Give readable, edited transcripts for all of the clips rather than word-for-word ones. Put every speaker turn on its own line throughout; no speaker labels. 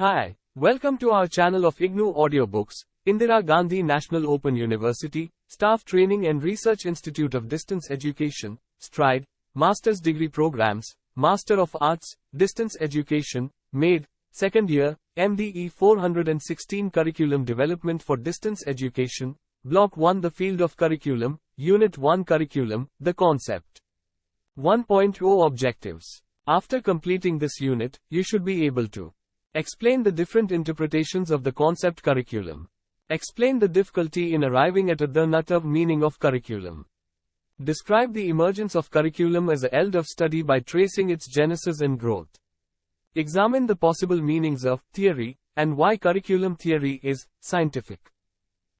Hi, welcome to our channel of IGNOU audiobooks, Indira Gandhi National Open University, Staff Training and Research Institute of Distance Education, STRIDE, Master's Degree Programs, Master of Arts, Distance Education, MADE, Second Year, MDE-416 Curriculum Development for Distance Education, Block-1 The Field of Curriculum, Unit-1 Curriculum, The Concept. 1.0 Objectives. After completing this unit, you should be able to explain the different interpretations of the concept curriculum. Explain the difficulty in arriving at the nut of meaning of curriculum. Describe the emergence of curriculum as a field of study by tracing its genesis and growth. Examine the possible meanings of theory and why curriculum theory is scientific.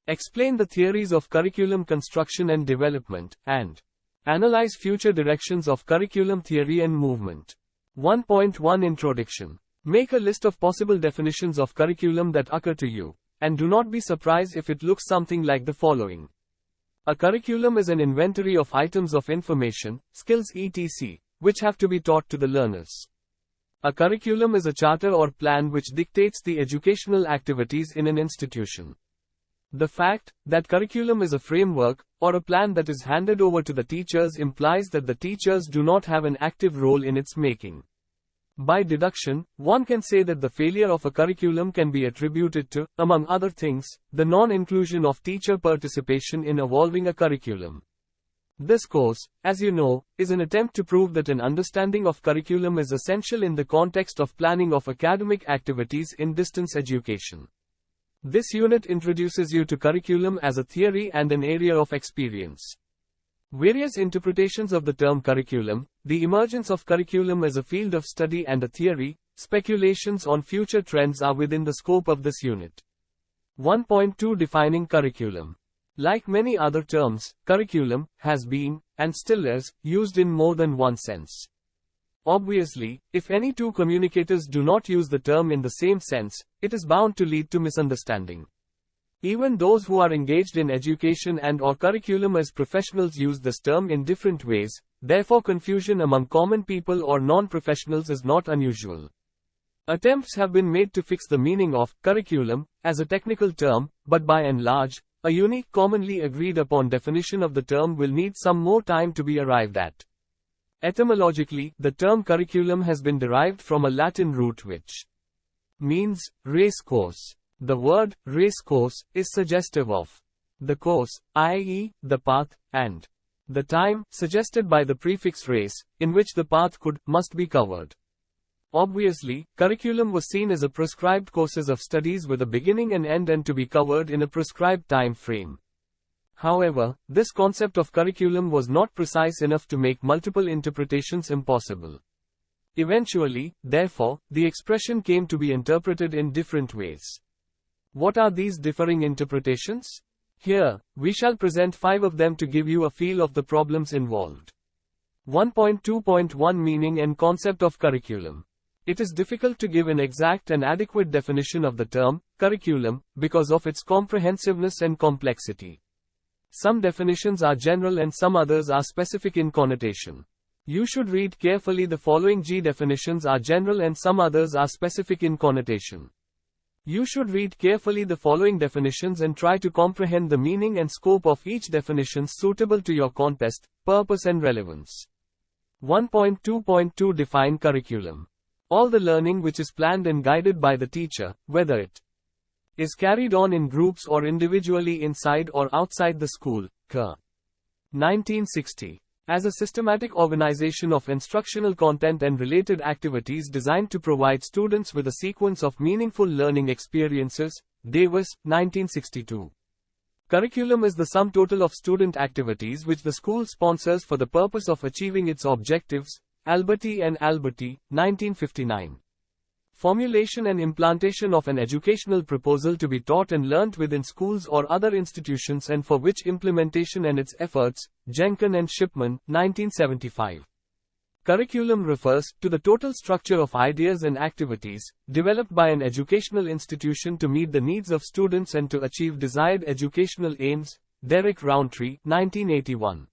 Explain the theories of curriculum construction and development, and analyze future directions of curriculum theory and movement. 1.1 Introduction. Make a list of possible definitions of curriculum that occur to you, and do not be surprised if it looks something like the following. A curriculum is an inventory of items of information, skills etc., which have to be taught to the learners. A curriculum is a charter or plan which dictates the educational activities in an institution. The fact that curriculum is a framework, or a plan that is handed over to the teachers implies that the teachers do not have an active role in its making. By deduction, one can say that the failure of a curriculum can be attributed to, among other things, the non-inclusion of teacher participation in evolving a curriculum. This course, as you know, is an attempt to prove that an understanding of curriculum is essential in the context of planning of academic activities in distance education. This unit introduces you to curriculum as a theory and an area of experience. Various interpretations of the term curriculum, the emergence of curriculum as a field of study and a theory, speculations on future trends are within the scope of this unit. 1.2 Defining curriculum. Like many other terms, curriculum has been, and still is, used in more than one sense. Obviously, if any two communicators do not use the term in the same sense, it is bound to lead to misunderstanding. Even those who are engaged in education and/or curriculum as professionals use this term in different ways, therefore confusion among common people or non-professionals is not unusual. Attempts have been made to fix the meaning of curriculum as a technical term, but by and large, a unique commonly agreed upon definition of the term will need some more time to be arrived at. Etymologically, the term curriculum has been derived from a Latin root which means race course. The word race course is suggestive of the course, i.e., the path, and the time, suggested by the prefix race, in which the path must be covered. Obviously, curriculum was seen as a prescribed courses of studies with a beginning and end and to be covered in a prescribed time frame. However, this concept of curriculum was not precise enough to make multiple interpretations impossible. Eventually, therefore, the expression came to be interpreted in different ways. What are these differing interpretations? Here, we shall present 5 of them to give you a feel of the problems involved. 1.2.1 Meaning and concept of curriculum. It is difficult to give an exact and adequate definition of the term curriculum because of its comprehensiveness and complexity. Some definitions are general and some others are specific in connotation. You should read carefully the following definitions are general and some others are specific in connotation. You should read carefully the following definitions and try to comprehend the meaning and scope of each definition suitable to your context, purpose and relevance. 1.2.2 Define curriculum. All the learning which is planned and guided by the teacher, whether it is carried on in groups or individually inside or outside the school. 1960. As a systematic organization of instructional content and related activities designed to provide students with a sequence of meaningful learning experiences. Davis, 1962. Curriculum is the sum total of student activities which the school sponsors for the purpose of achieving its objectives. Alberti and Alberti, 1959. Formulation and implantation of an educational proposal to be taught and learnt within schools or other institutions and for which implementation and its efforts. Jenkin and Shipman, 1975. Curriculum refers to the total structure of ideas and activities developed by an educational institution to meet the needs of students and to achieve desired educational aims. Derek Rountree, 1981.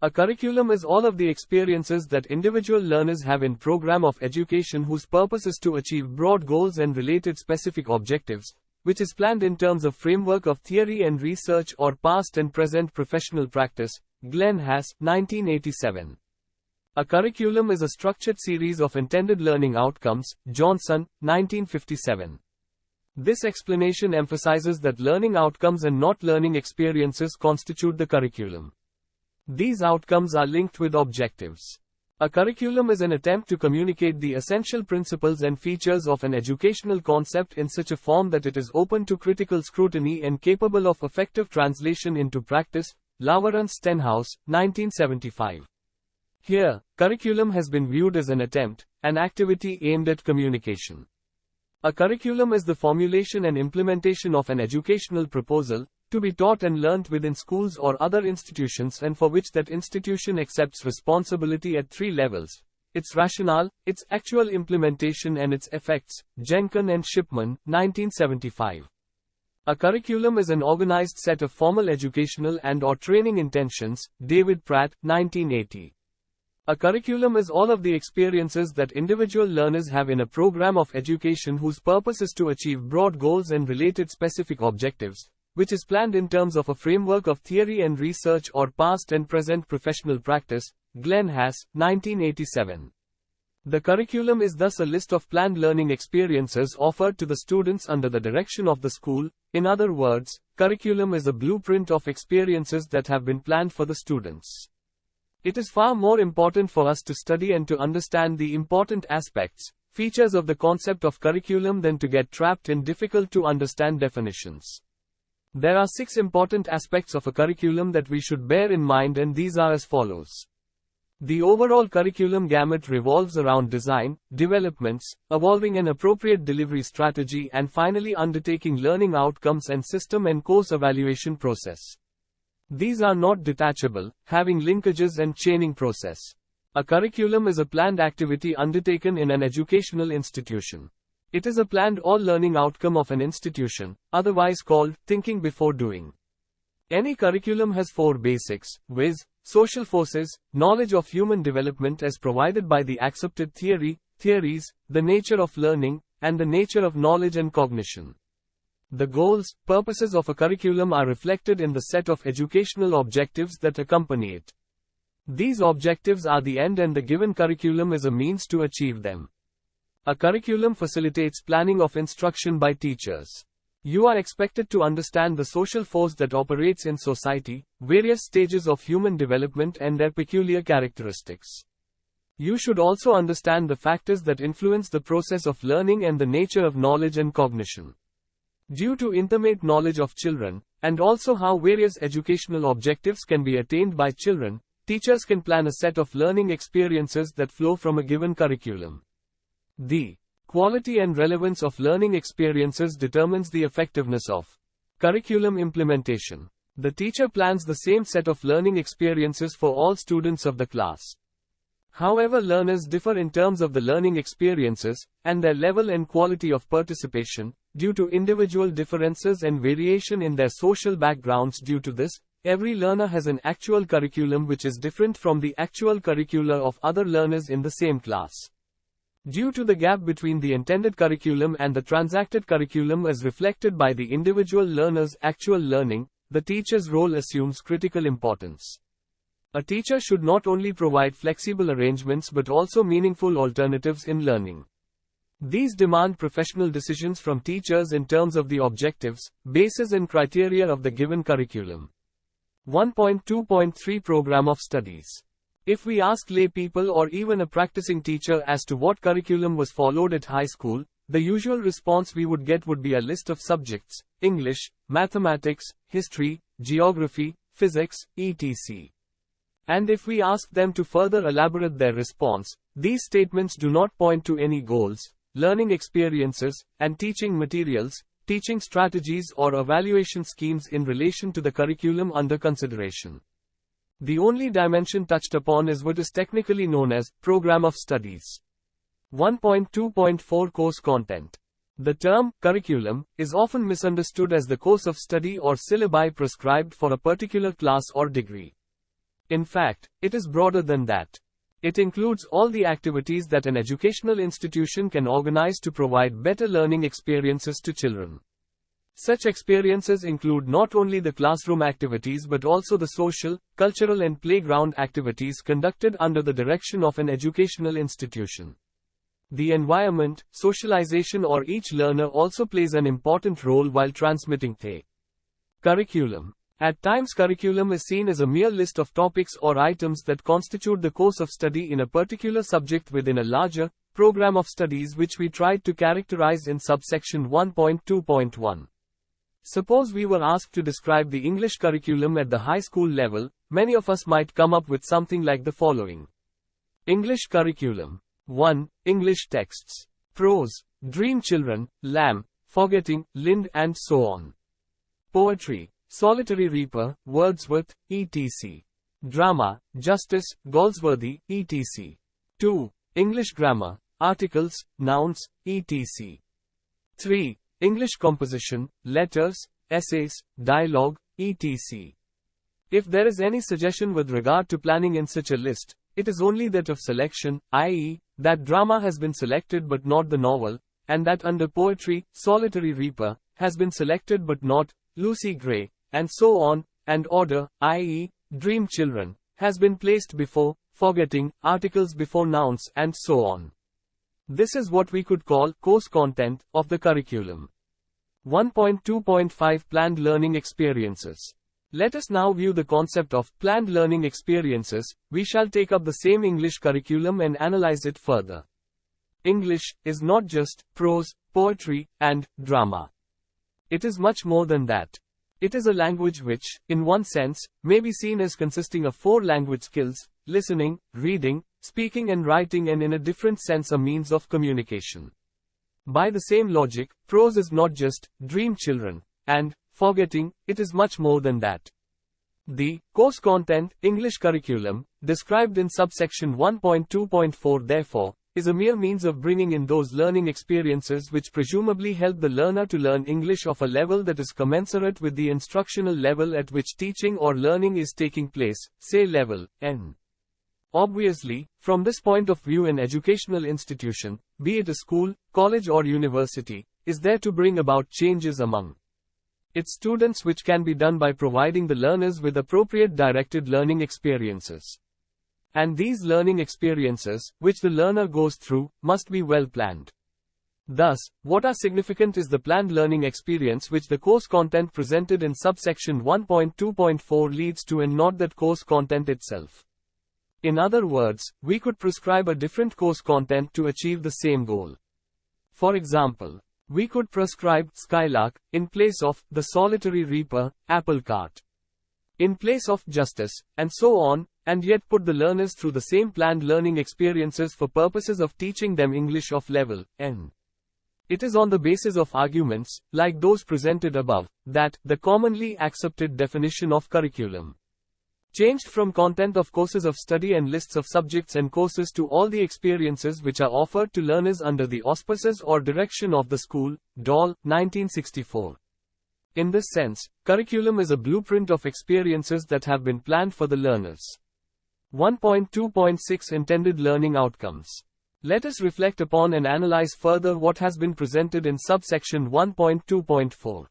A curriculum is all of the experiences that individual learners have in program of education whose purpose is to achieve broad goals and related specific objectives, which is planned in terms of framework of theory and research or past and present professional practice. Glenn Hass, 1987. A curriculum is a structured series of intended learning outcomes. Johnson, 1957. This explanation emphasizes that learning outcomes and not learning experiences constitute the curriculum. These outcomes are linked with objectives. A curriculum is an attempt to communicate the essential principles and features of an educational concept in such a form that it is open to critical scrutiny and capable of effective translation into practice. Lawrence Stenhouse, 1975. Here, curriculum has been viewed as an attempt, an activity aimed at communication. A curriculum is the formulation and implementation of an educational proposal, to be taught and learnt within schools or other institutions and for which that institution accepts responsibility at three levels: its rationale, its actual implementation and its effects. Jenkin and Shipman, 1975. A curriculum is an organized set of formal educational and/or training intentions. David Pratt, 1980. A curriculum is all of the experiences that individual learners have in a program of education whose purpose is to achieve broad goals and related specific objectives, which is planned in terms of a framework of theory and research or past and present professional practice. Glenn Hass, 1987. The curriculum is thus a list of planned learning experiences offered to the students under the direction of the school. In other words, curriculum is a blueprint of experiences that have been planned for the students. It is far more important for us to study and to understand the important aspects, features of the concept of curriculum than to get trapped in difficult to understand definitions. There are 6 important aspects of a curriculum that we should bear in mind, and these are as follows. The overall curriculum gamut revolves around design, developments, evolving an appropriate delivery strategy, and finally undertaking learning outcomes and system and course evaluation process. These are not detachable, having linkages and chaining process. A curriculum is a planned activity undertaken in an educational institution. It is a planned all-learning outcome of an institution, otherwise called thinking before doing. Any curriculum has 4 basics, viz., social forces, knowledge of human development as provided by the accepted theories, the nature of learning, and the nature of knowledge and cognition. The goals, purposes of a curriculum are reflected in the set of educational objectives that accompany it. These objectives are the end and the given curriculum is a means to achieve them. A curriculum facilitates planning of instruction by teachers. You are expected to understand the social force that operates in society, various stages of human development and their peculiar characteristics. You should also understand the factors that influence the process of learning and the nature of knowledge and cognition. Due to intimate knowledge of children, and also how various educational objectives can be attained by children, teachers can plan a set of learning experiences that flow from a given curriculum. The quality and relevance of learning experiences determines the effectiveness of curriculum implementation. The teacher plans the same set of learning experiences for all students of the class. However, learners differ in terms of the learning experiences, and their level and quality of participation, due to individual differences and variation in their social backgrounds. Due to this, every learner has an actual curriculum which is different from the actual curricula of other learners in the same class. Due to the gap between the intended curriculum and the transacted curriculum as reflected by the individual learner's actual learning, the teacher's role assumes critical importance. A teacher should not only provide flexible arrangements but also meaningful alternatives in learning. These demand professional decisions from teachers in terms of the objectives, bases and criteria of the given curriculum. 1.2.3 Program of Studies. If we ask lay people or even a practicing teacher as to what curriculum was followed at high school, the usual response we would get would be a list of subjects: English, mathematics, history, geography, physics, etc. And if we ask them to further elaborate their response, these statements do not point to any goals, learning experiences, and teaching materials, teaching strategies or evaluation schemes in relation to the curriculum under consideration. The only dimension touched upon is what is technically known as program of studies. 1.2.4 Course content. The term curriculum is often misunderstood as the course of study or syllabi prescribed for a particular class or degree. In fact, it is broader than that. It includes all the activities that an educational institution can organize to provide better learning experiences to children. Such experiences include not only the classroom activities but also the social, cultural and playground activities conducted under the direction of an educational institution. The environment, socialization or each learner also plays an important role while transmitting the curriculum. At times curriculum is seen as a mere list of topics or items that constitute the course of study in a particular subject within a larger program of studies which we tried to characterize in subsection 1.2.1. Suppose we were asked to describe the English curriculum at the high school level, many of us might come up with something like the following. English curriculum. 1. English texts. Prose, Dream Children, Lamb, Forgetting, Lind and so on. Poetry, Solitary Reaper, Wordsworth, etc. Drama, Justice, Galsworthy, etc. 2. English grammar, articles, nouns, etc. 3. English composition, letters, essays, dialogue, etc. If there is any suggestion with regard to planning in such a list, it is only that of selection, i.e., that drama has been selected but not the novel, and that under poetry, Solitary Reaper, has been selected but not Lucy Gray, and so on, and order, i.e., Dream Children, has been placed before Forgetting, articles before nouns and so on. This is what we could call course content of the curriculum. 1.2.5 Planned Learning Experiences. Let us now view the concept of planned learning experiences. We shall take up the same English curriculum and analyze it further. English is not just prose, poetry, and drama. It is much more than that. It is a language which, in one sense, may be seen as consisting of 4 language skills: listening, reading, speaking and writing, and in a different sense a means of communication. By the same logic, prose is not just Dream Children and Forgetting, it is much more than that. The course content, English curriculum, described in subsection 1.2.4 therefore, is a mere means of bringing in those learning experiences which presumably help the learner to learn English of a level that is commensurate with the instructional level at which teaching or learning is taking place, say level N. Obviously, from this point of view, an educational institution, be it a school, college or university, is there to bring about changes among its students, which can be done by providing the learners with appropriate directed learning experiences. And these learning experiences, which the learner goes through, must be well planned. Thus, what are significant is the planned learning experience which the course content presented in subsection 1.2.4 leads to, and not that course content itself. In other words, we could prescribe a different course content to achieve the same goal. For example, we could prescribe Skylark in place of the Solitary Reaper, Apple Cart, in place of Justice, and so on, and yet put the learners through the same planned learning experiences for purposes of teaching them English of level N. It is on the basis of arguments, like those presented above, that the commonly accepted definition of curriculum changed from content of courses of study and lists of subjects and courses to all the experiences which are offered to learners under the auspices or direction of the school, Dall, 1964. In this sense, curriculum is a blueprint of experiences that have been planned for the learners. 1.2.6 Intended Learning Outcomes. Let us reflect upon and analyze further what has been presented in subsection 1.2.4.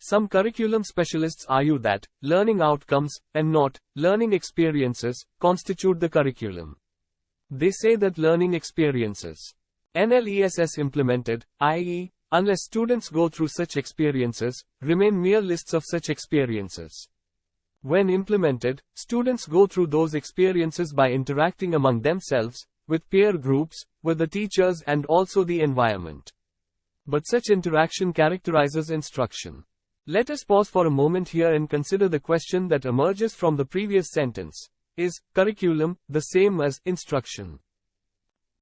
Some curriculum specialists argue that learning outcomes, and not learning experiences, constitute the curriculum. They say that learning experiences, NLESS implemented, i.e., unless students go through such experiences, remain mere lists of such experiences. When implemented, students go through those experiences by interacting among themselves, with peer groups, with the teachers and also the environment. But such interaction characterizes instruction. Let us pause for a moment here and consider the question that emerges from the previous sentence. Is curriculum the same as instruction?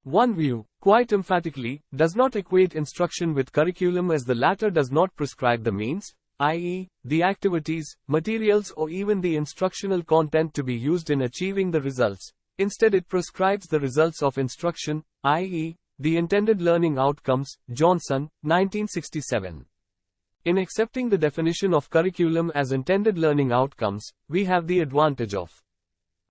One view, quite emphatically, does not equate instruction with curriculum, as the latter does not prescribe the means, i.e., the activities, materials or even the instructional content to be used in achieving the results. Instead, it prescribes the results of instruction, i.e., the intended learning outcomes. Johnson, 1967. In accepting the definition of curriculum as intended learning outcomes, we have the advantage of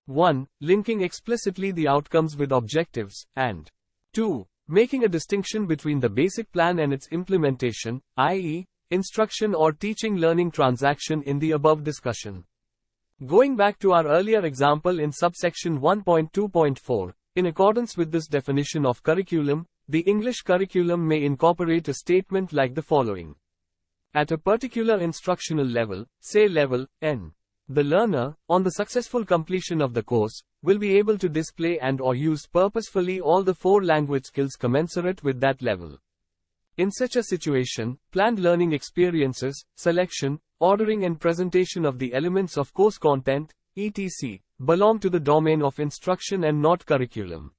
1. Linking explicitly the outcomes with objectives, and 2. Making a distinction between the basic plan and its implementation, i.e., instruction or teaching learning transaction in the above discussion. Going back to our earlier example in subsection 1.2.4, in accordance with this definition of curriculum, the English curriculum may incorporate a statement like the following. At a particular instructional level, say level N, the learner, on the successful completion of the course, will be able to display and/or use purposefully all the 4 language skills commensurate with that level. In such a situation, planned learning experiences, selection, ordering and presentation of the elements of course content, etc., belong to the domain of instruction and not curriculum.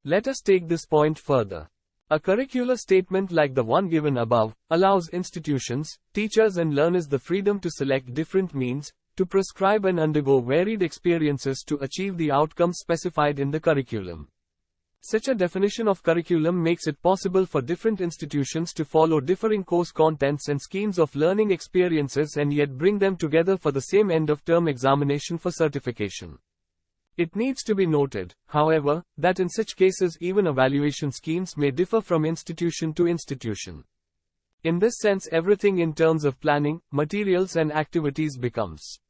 Let us take this point further. A curricular statement like the one given above allows institutions, teachers and learners the freedom to select different means, to prescribe and undergo varied experiences to achieve the outcomes specified in the curriculum. Such a definition of curriculum makes it possible for different institutions to follow differing course contents and schemes of learning experiences and yet bring them together for the same end-of-term examination for certification. It needs to be noted, however, that in such cases even evaluation schemes may differ from institution to institution. In this sense, everything in terms of planning, materials and activities becomes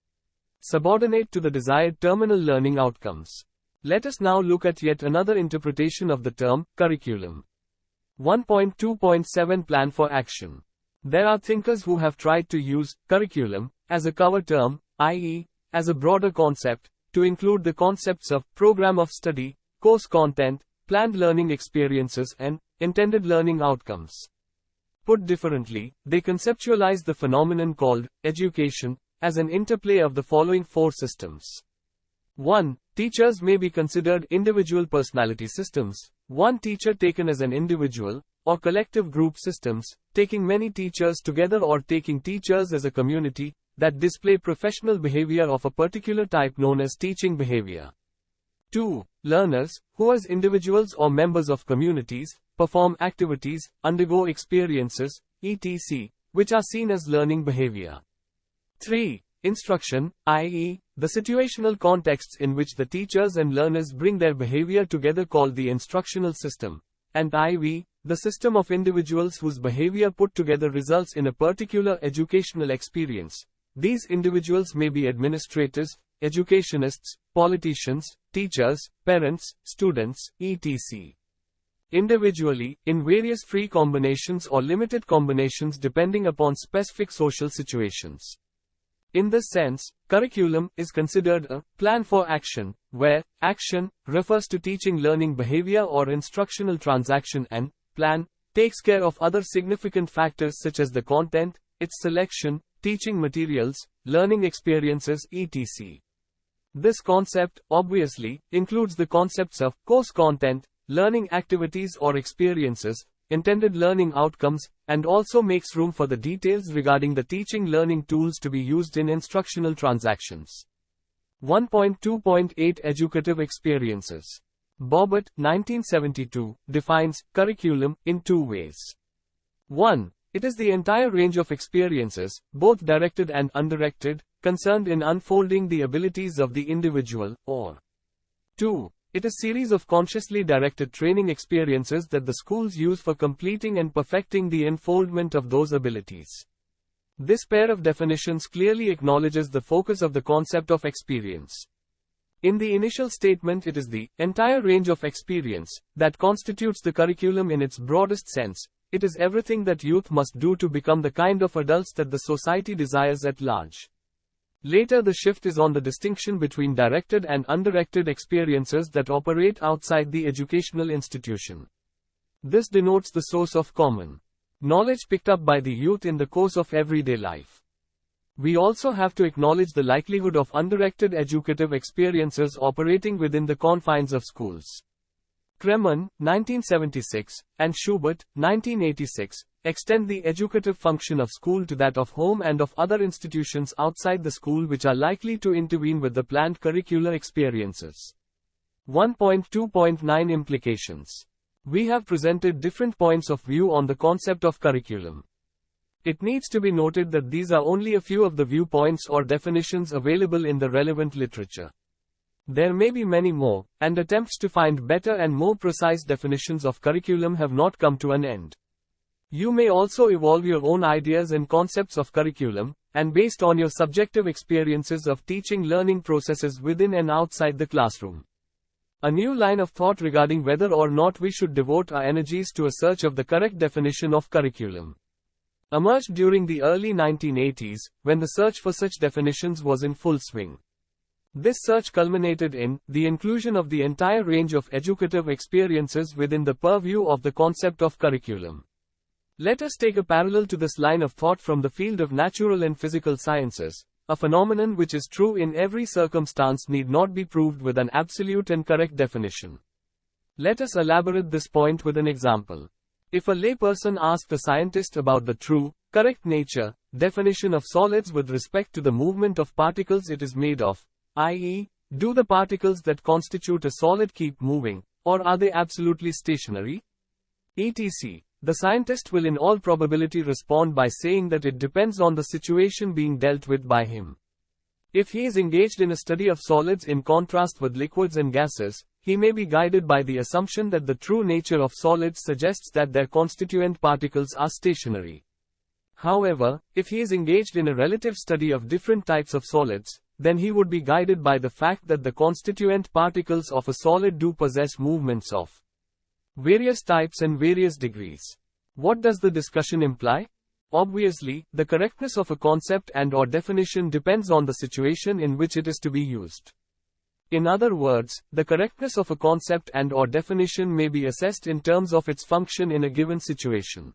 subordinate to the desired terminal learning outcomes. Let us now look at yet another interpretation of the term curriculum. 1.2.7 Plan for action. There are thinkers who have tried to use curriculum as a cover term, i.e., as a broader concept, to include the concepts of program of study, course content, planned learning experiences, and intended learning outcomes. Put differently, they conceptualize the phenomenon called education as an interplay of the following 4 systems. 1. Teachers may be considered individual personality systems. One teacher taken as an individual, or collective group systems, taking many teachers together or taking teachers as a community, that display professional behavior of a particular type known as teaching behavior. 2. Learners, who as individuals or members of communities, perform activities, undergo experiences, etc., which are seen as learning behavior. 3. Instruction, i.e., the situational contexts in which the teachers and learners bring their behavior together called the instructional system, and IV, the system of individuals whose behavior put together results in a particular educational experience. These individuals may be administrators, educationists, politicians, teachers, parents, students, etc. Individually, in various free combinations or limited combinations depending upon specific social situations. In this sense, curriculum is considered a plan for action, where action refers to teaching learning behavior or instructional transaction and plan takes care of other significant factors such as the content, its selection, teaching materials, learning experiences, etc. This concept, obviously, includes the concepts of course content, learning activities or experiences, intended learning outcomes, and also makes room for the details regarding the teaching learning tools to be used in instructional transactions. 1.2.8 Educative experiences. Bobbitt, 1972, defines curriculum in 2 ways. 1. It is the entire range of experiences, both directed and undirected, concerned in unfolding the abilities of the individual, or 2. It is a series of consciously directed training experiences that the schools use for completing and perfecting the unfoldment of those abilities. This pair of definitions clearly acknowledges the focus of the concept of experience. In the initial statement, it is the entire range of experience that constitutes the curriculum in its broadest sense. It is everything that youth must do to become the kind of adults that the society desires at large. Later, the shift is on the distinction between directed and undirected experiences that operate outside the educational institution. This denotes the source of common knowledge picked up by the youth in the course of everyday life. We also have to acknowledge the likelihood of undirected educative experiences operating within the confines of schools. Kremen, 1976, and Schubert, 1986, extend the educative function of school to that of home and of other institutions outside the school which are likely to intervene with the planned curricular experiences. 1.2.9 Implications. We have presented different points of view on the concept of curriculum. It needs to be noted that these are only a few of the viewpoints or definitions available in the relevant literature. There may be many more, and attempts to find better and more precise definitions of curriculum have not come to an end. You may also evolve your own ideas and concepts of curriculum, and based on your subjective experiences of teaching learning processes within and outside the classroom. A new line of thought regarding whether or not we should devote our energies to a search of the correct definition of curriculum emerged during the early 1980s, when the search for such definitions was in full swing. This search culminated in the inclusion of the entire range of educative experiences within the purview of the concept of curriculum. Let us take a parallel to this line of thought from the field of natural and physical sciences. A phenomenon which is true in every circumstance need not be proved with an absolute and correct definition. Let us elaborate this point with an example. If a layperson asked a scientist about the true, correct nature, definition of solids with respect to the movement of particles it is made of, i.e., do the particles that constitute a solid keep moving, or are they absolutely stationary? etc. The scientist will in all probability respond by saying that it depends on the situation being dealt with by him. If he is engaged in a study of solids in contrast with liquids and gases, he may be guided by the assumption that the true nature of solids suggests that their constituent particles are stationary. However, if he is engaged in a relative study of different types of solids, then he would be guided by the fact that the constituent particles of a solid do possess movements of various types and various degrees. What does the discussion imply? Obviously, the correctness of a concept and/or definition depends on the situation in which it is to be used. In other words, the correctness of a concept and/or definition may be assessed in terms of its function in a given situation.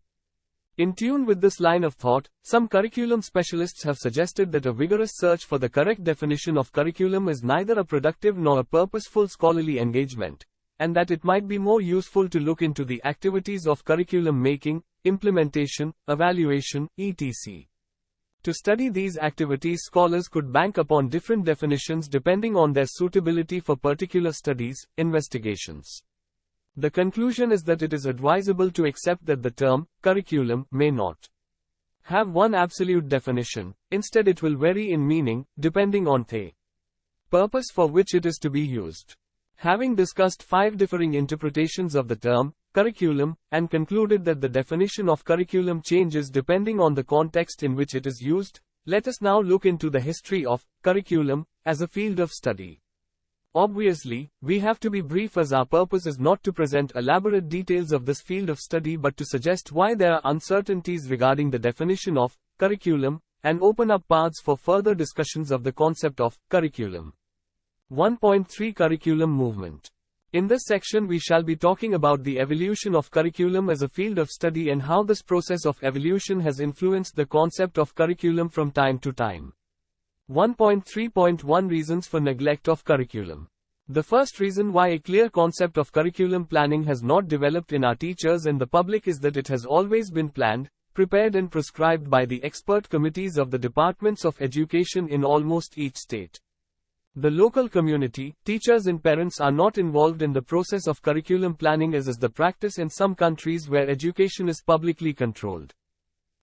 In tune with this line of thought, some curriculum specialists have suggested that a vigorous search for the correct definition of curriculum is neither a productive nor a purposeful scholarly engagement, and that it might be more useful to look into the activities of curriculum making, implementation, evaluation, etc. To study these activities, scholars could bank upon different definitions depending on their suitability for particular studies, investigations. The conclusion is that it is advisable to accept that the term, curriculum, may not have one absolute definition. Instead, it will vary in meaning, depending on the purpose for which it is to be used. Having discussed 5 differing interpretations of the term, curriculum, and concluded that the definition of curriculum changes depending on the context in which it is used, let us now look into the history of curriculum as a field of study. Obviously, we have to be brief as our purpose is not to present elaborate details of this field of study but to suggest why there are uncertainties regarding the definition of curriculum, and open up paths for further discussions of the concept of curriculum. 1.3 Curriculum Movement. In this section we shall be talking about the evolution of curriculum as a field of study and how this process of evolution has influenced the concept of curriculum from time to time. 1.3.1 Reasons for neglect of curriculum. The first reason why a clear concept of curriculum planning has not developed in our teachers and the public is that it has always been planned, prepared and prescribed by the expert committees of the departments of education in almost each state. The local community, teachers and parents are not involved in the process of curriculum planning as is the practice in some countries where education is publicly controlled.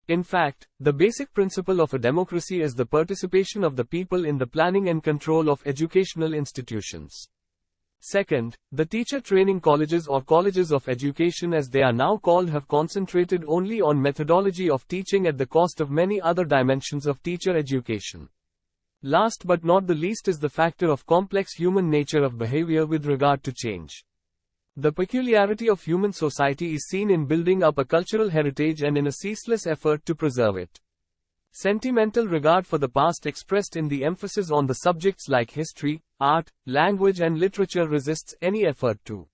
In fact, the basic principle of a democracy is the participation of the people in the planning and control of educational institutions. Second, the teacher training colleges or colleges of education as they are now called have concentrated only on methodology of teaching at the cost of many other dimensions of teacher education. Last but not the least is the factor of complex human nature of behavior with regard to change. The peculiarity of human society is seen in building up a cultural heritage and in a ceaseless effort to preserve it. Sentimental regard for the past expressed in the emphasis on the subjects like history, art, language and literature resists any effort to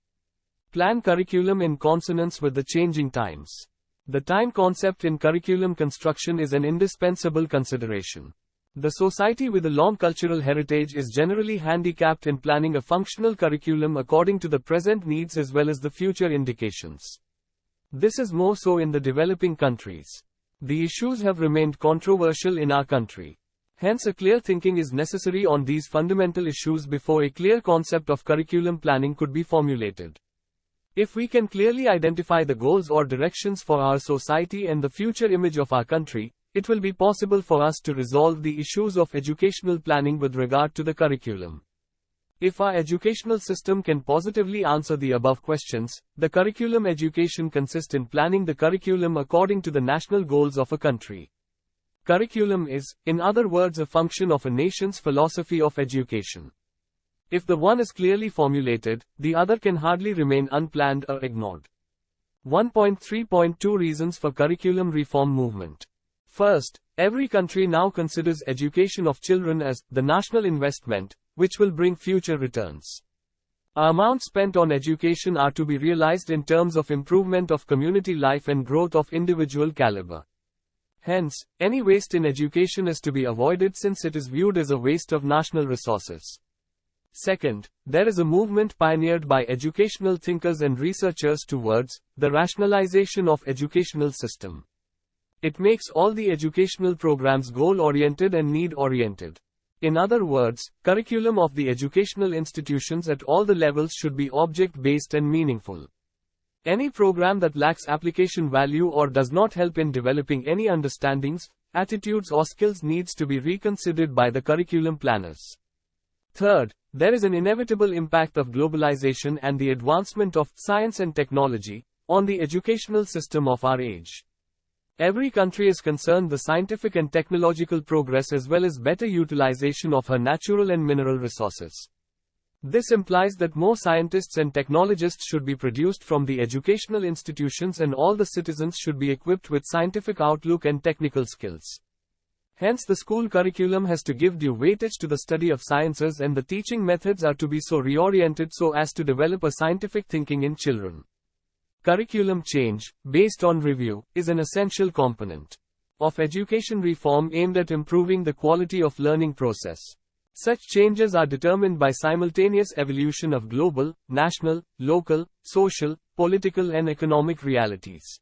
plan curriculum in consonance with the changing times. The time concept in curriculum construction is an indispensable consideration. The society with a long cultural heritage is generally handicapped in planning a functional curriculum according to the present needs as well as the future indications. This is more so in the developing countries. The issues have remained controversial in our country. Hence, a clear thinking is necessary on these fundamental issues before a clear concept of curriculum planning could be formulated. If we can clearly identify the goals or directions for our society and the future image of our country, it will be possible for us to resolve the issues of educational planning with regard to the curriculum. If our educational system can positively answer the above questions, the curriculum education consists in planning the curriculum according to the national goals of a country. Curriculum is, in other words, a function of a nation's philosophy of education. If the one is clearly formulated, the other can hardly remain unplanned or ignored. 1.3.2 Reasons for Curriculum Reform Movement. First, every country now considers education of children as the national investment, which will bring future returns. Amounts spent on education are to be realized in terms of improvement of community life and growth of individual caliber. Hence, any waste in education is to be avoided since it is viewed as a waste of national resources. Second, there is a movement pioneered by educational thinkers and researchers towards the rationalization of educational system. It makes all the educational programs goal-oriented and need-oriented. In other words, curriculum of the educational institutions at all the levels should be object-based and meaningful. Any program that lacks application value or does not help in developing any understandings, attitudes or skills needs to be reconsidered by the curriculum planners. Third, there is an inevitable impact of globalization and the advancement of science and technology on the educational system of our age. Every country is concerned the scientific and technological progress as well as better utilization of her natural and mineral resources. This implies that more scientists and technologists should be produced from the educational institutions and all the citizens should be equipped with scientific outlook and technical skills. Hence the school curriculum has to give due weightage to the study of sciences and the teaching methods are to be so reoriented so as to develop a scientific thinking in children. Curriculum change, based on review, is an essential component of education reform aimed at improving the quality of learning process. Such changes are determined by simultaneous evolution of global, national, local, social, political and economic realities.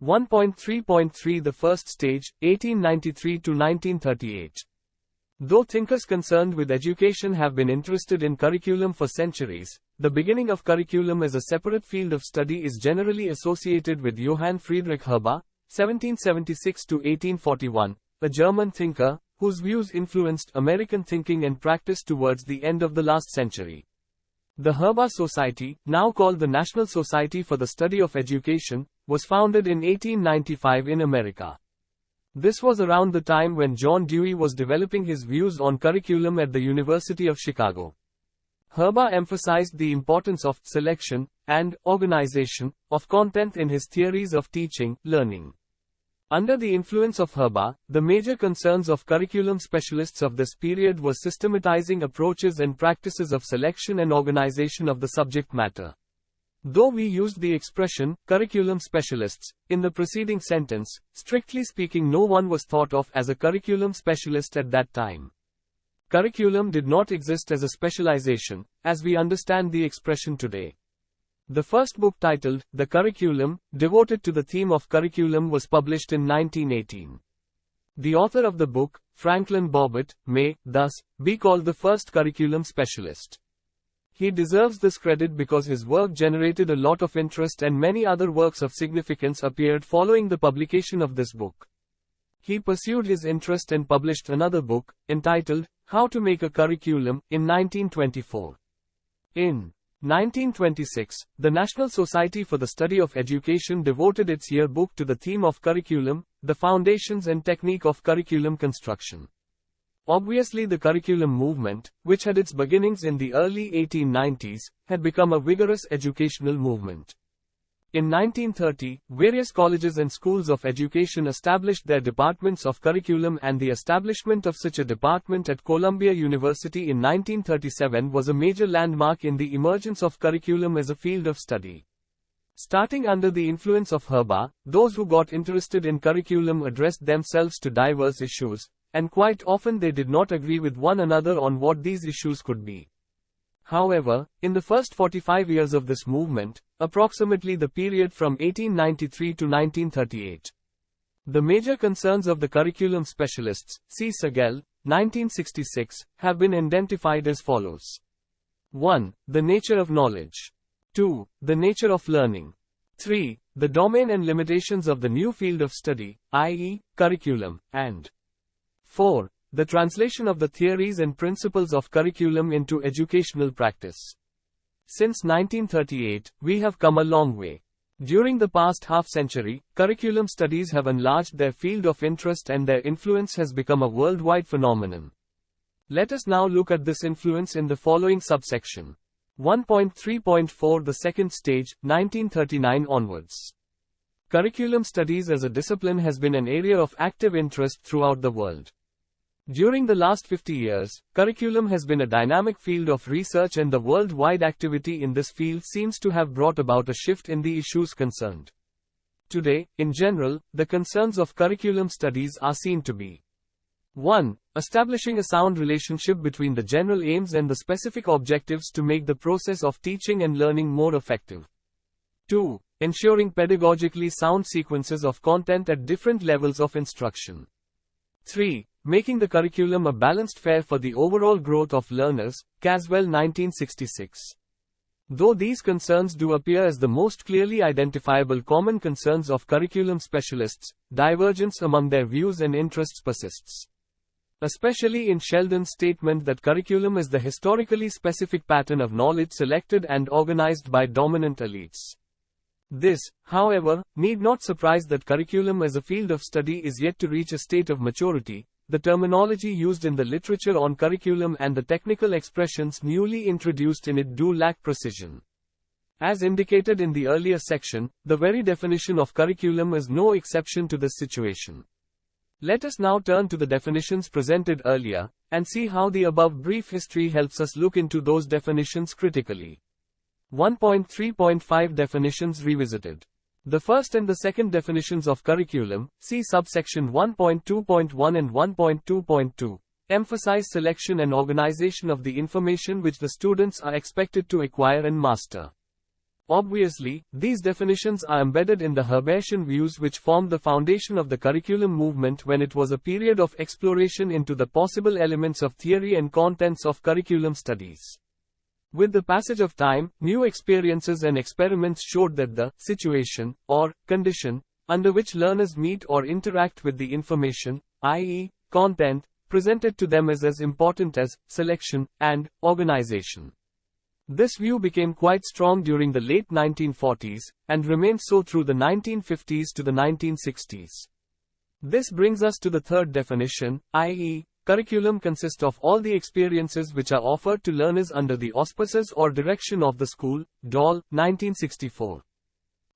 1.3.3 The first stage, 1893 to 1938. Though thinkers concerned with education have been interested in curriculum for centuries, the beginning of curriculum as a separate field of study is generally associated with Johann Friedrich Herbar, 1776 to 1841, a German thinker, whose views influenced American thinking and practice towards the end of the last century. The Herbar Society, now called the National Society for the Study of Education, was founded in 1895 in America. This was around the time when John Dewey was developing his views on curriculum at the University of Chicago. Herbar emphasized the importance of selection and organization of content in his theories of teaching, learning. Under the influence of Herbar, the major concerns of curriculum specialists of this period was systematizing approaches and practices of selection and organization of the subject matter. Though we used the expression, curriculum specialists, in the preceding sentence, strictly speaking no one was thought of as a curriculum specialist at that time. Curriculum did not exist as a specialization, as we understand the expression today. The first book titled, The Curriculum, devoted to the theme of curriculum was published in 1918. The author of the book, Franklin Bobbitt, may, thus, be called the first curriculum specialist. He deserves this credit because his work generated a lot of interest and many other works of significance appeared following the publication of this book. He pursued his interest and published another book, entitled, How to Make a Curriculum, in 1924. In 1926, the National Society for the Study of Education devoted its yearbook to the theme of curriculum, the foundations and technique of curriculum construction. Obviously the curriculum movement, which had its beginnings in the early 1890s, had become a vigorous educational movement. In 1930, various colleges and schools of education established their departments of curriculum and the establishment of such a department at Columbia University in 1937 was a major landmark in the emergence of curriculum as a field of study. Starting under the influence of Herbar, those who got interested in curriculum addressed themselves to diverse issues, and quite often they did not agree with one another on what these issues could be. However, in the first 45 years of this movement, approximately the period from 1893 to 1938, the major concerns of the curriculum specialists, see Sagel, 1966, have been identified as follows. 1. The nature of knowledge. 2. The nature of learning. 3. The domain and limitations of the new field of study, i.e., curriculum, and 4. the translation of the theories and principles of curriculum into educational practice. Since 1938, we have come a long way. During the past half-century, curriculum studies have enlarged their field of interest and their influence has become a worldwide phenomenon. Let us now look at this influence in the following subsection. 1.3.4 The second stage, 1939 onwards. Curriculum studies as a discipline has been an area of active interest throughout the world. During the last 50 years, curriculum has been a dynamic field of research and the worldwide activity in this field seems to have brought about a shift in the issues concerned. Today, in general, the concerns of curriculum studies are seen to be 1. Establishing a sound relationship between the general aims and the specific objectives to make the process of teaching and learning more effective. 2. Ensuring pedagogically sound sequences of content at different levels of instruction. 3. Making the curriculum a balanced fare for the overall growth of learners, Caswell 1966. Though these concerns do appear as the most clearly identifiable common concerns of curriculum specialists, divergence among their views and interests persists. Especially in Sheldon's statement that curriculum is the historically specific pattern of knowledge selected and organized by dominant elites. This, however, need not surprise that curriculum as a field of study is yet to reach a state of maturity. The terminology used in the literature on curriculum and the technical expressions newly introduced in it do lack precision. As indicated in the earlier section, the very definition of curriculum is no exception to this situation. Let us now turn to the definitions presented earlier, and see how the above brief history helps us look into those definitions critically. 1.3.5 Definitions revisited. The first and the second definitions of curriculum, see subsection 1.2.1 and 1.2.2, emphasize selection and organization of the information which the students are expected to acquire and master. Obviously, these definitions are embedded in the Herbartian views which formed the foundation of the curriculum movement when it was a period of exploration into the possible elements of theory and contents of curriculum studies. With the passage of time, new experiences and experiments showed that the situation, or condition, under which learners meet or interact with the information, i.e., content, presented to them is as important as selection and organization. This view became quite strong during the late 1940s, and remained so through the 1950s to the 1960s. This brings us to the third definition, i.e., curriculum consists of all the experiences which are offered to learners under the auspices or direction of the school, Doll, 1964.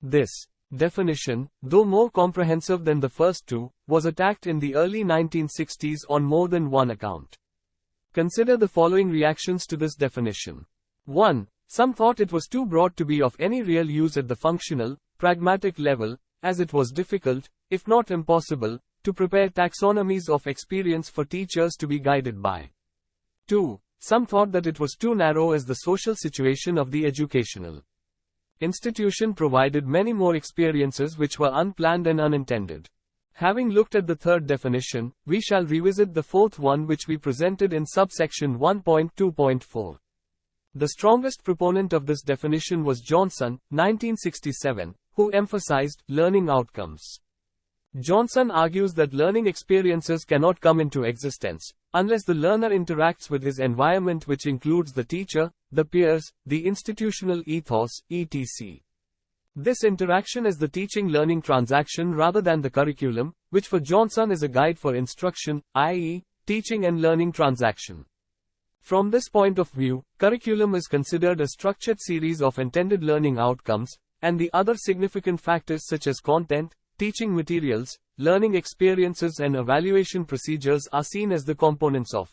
This definition, though more comprehensive than the first two, was attacked in the early 1960s on more than one account. Consider the following reactions to this definition. 1. Some thought it was too broad to be of any real use at the functional, pragmatic level, as it was difficult, if not impossible, to prepare taxonomies of experience for teachers to be guided by. 2. Some thought that it was too narrow as the social situation of the educational institution provided many more experiences which were unplanned and unintended. Having looked at the third definition, we shall revisit the fourth one which we presented in subsection 1.2.4. The strongest proponent of this definition was Johnson, 1967, who emphasized learning outcomes. Johnson argues that learning experiences cannot come into existence unless the learner interacts with his environment, which includes the teacher, the peers, the institutional ethos, etc. This interaction is the teaching-learning transaction rather than the curriculum, which for Johnson is a guide for instruction, i.e., teaching and learning transaction. From this point of view, curriculum is considered a structured series of intended learning outcomes, and the other significant factors such as content, teaching materials, learning experiences and evaluation procedures are seen as the components of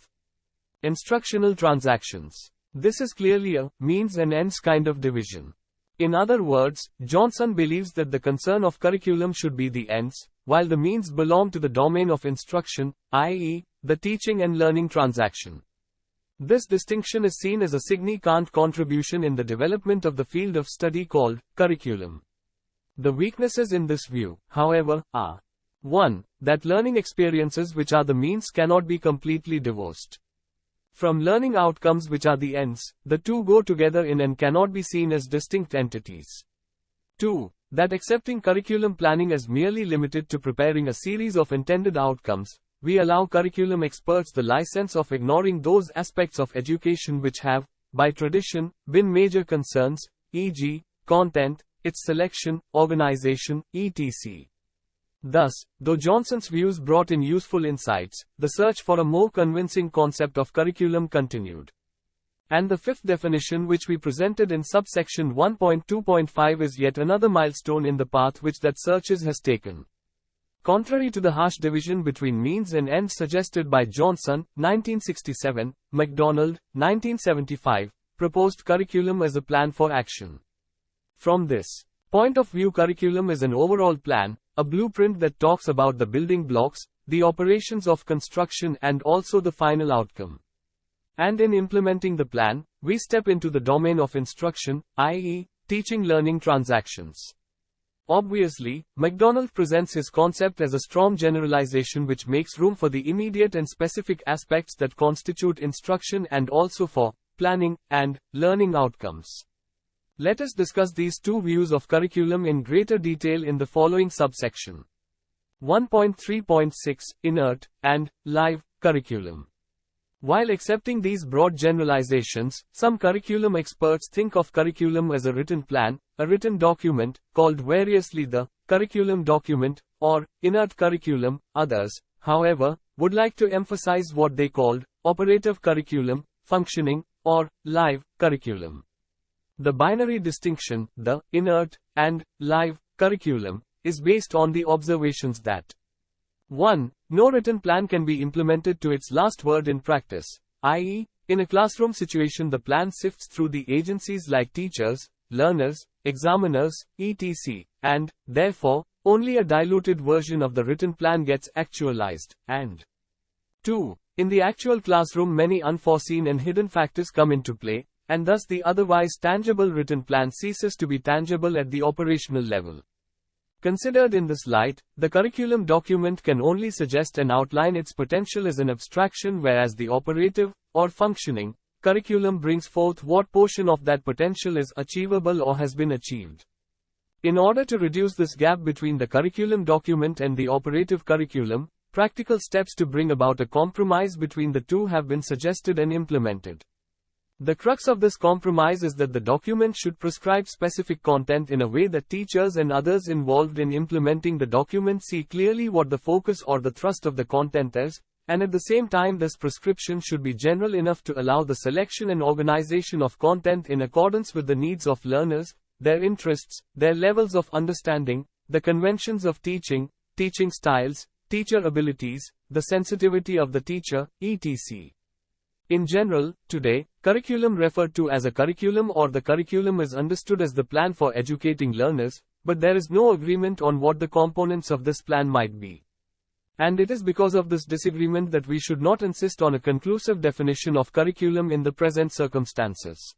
instructional transactions. This is clearly a means and ends kind of division. In other words, Johnson believes that the concern of curriculum should be the ends, while the means belong to the domain of instruction, i.e., the teaching and learning transaction. This distinction is seen as a significant contribution in the development of the field of study called curriculum. The weaknesses in this view, however, are 1. That learning experiences which are the means cannot be completely divorced from learning outcomes which are the ends. The two go together in and cannot be seen as distinct entities. 2. That accepting curriculum planning as merely limited to preparing a series of intended outcomes, we allow curriculum experts the license of ignoring those aspects of education which have, by tradition, been major concerns, e.g., content, its selection, organization, etc. Thus, though Johnson's views brought in useful insights, the search for a more convincing concept of curriculum continued. And the fifth definition which we presented in subsection 1.2.5 is yet another milestone in the path which that searches has taken. Contrary to the harsh division between means and ends suggested by Johnson, 1967, MacDonald, 1975, proposed curriculum as a plan for action. From this point of view, curriculum is an overall plan, a blueprint that talks about the building blocks, the operations of construction and also the final outcome. And in implementing the plan, we step into the domain of instruction, i.e., teaching-learning transactions. Obviously, MacDonald presents his concept as a strong generalization which makes room for the immediate and specific aspects that constitute instruction and also for planning and learning outcomes. Let us discuss these two views of curriculum in greater detail in the following subsection. 1.3.6 Inert and Live Curriculum. While accepting these broad generalizations, some curriculum experts think of curriculum as a written plan, a written document, called variously the curriculum document, or inert curriculum. Others, however, would like to emphasize what they called operative curriculum, functioning, or live curriculum. The binary distinction, the inert and live curriculum, is based on the observations that 1. No written plan can be implemented to its last word in practice, i.e., in a classroom situation the plan sifts through the agencies like teachers, learners, examiners, etc., and, therefore, only a diluted version of the written plan gets actualized, and 2. In the actual classroom many unforeseen and hidden factors come into play, and thus the otherwise tangible written plan ceases to be tangible at the operational level. Considered in this light, the curriculum document can only suggest and outline its potential as an abstraction, whereas the operative, or functioning, curriculum brings forth what portion of that potential is achievable or has been achieved. In order to reduce this gap between the curriculum document and the operative curriculum, practical steps to bring about a compromise between the two have been suggested and implemented. The crux of this compromise is that the document should prescribe specific content in a way that teachers and others involved in implementing the document see clearly what the focus or the thrust of the content is, and at the same time this prescription should be general enough to allow the selection and organization of content in accordance with the needs of learners, their interests, their levels of understanding, the conventions of teaching, teaching styles, teacher abilities, the sensitivity of the teacher, etc. In general, today, curriculum referred to as a curriculum or the curriculum is understood as the plan for educating learners, but there is no agreement on what the components of this plan might be. And it is because of this disagreement that we should not insist on a conclusive definition of curriculum in the present circumstances.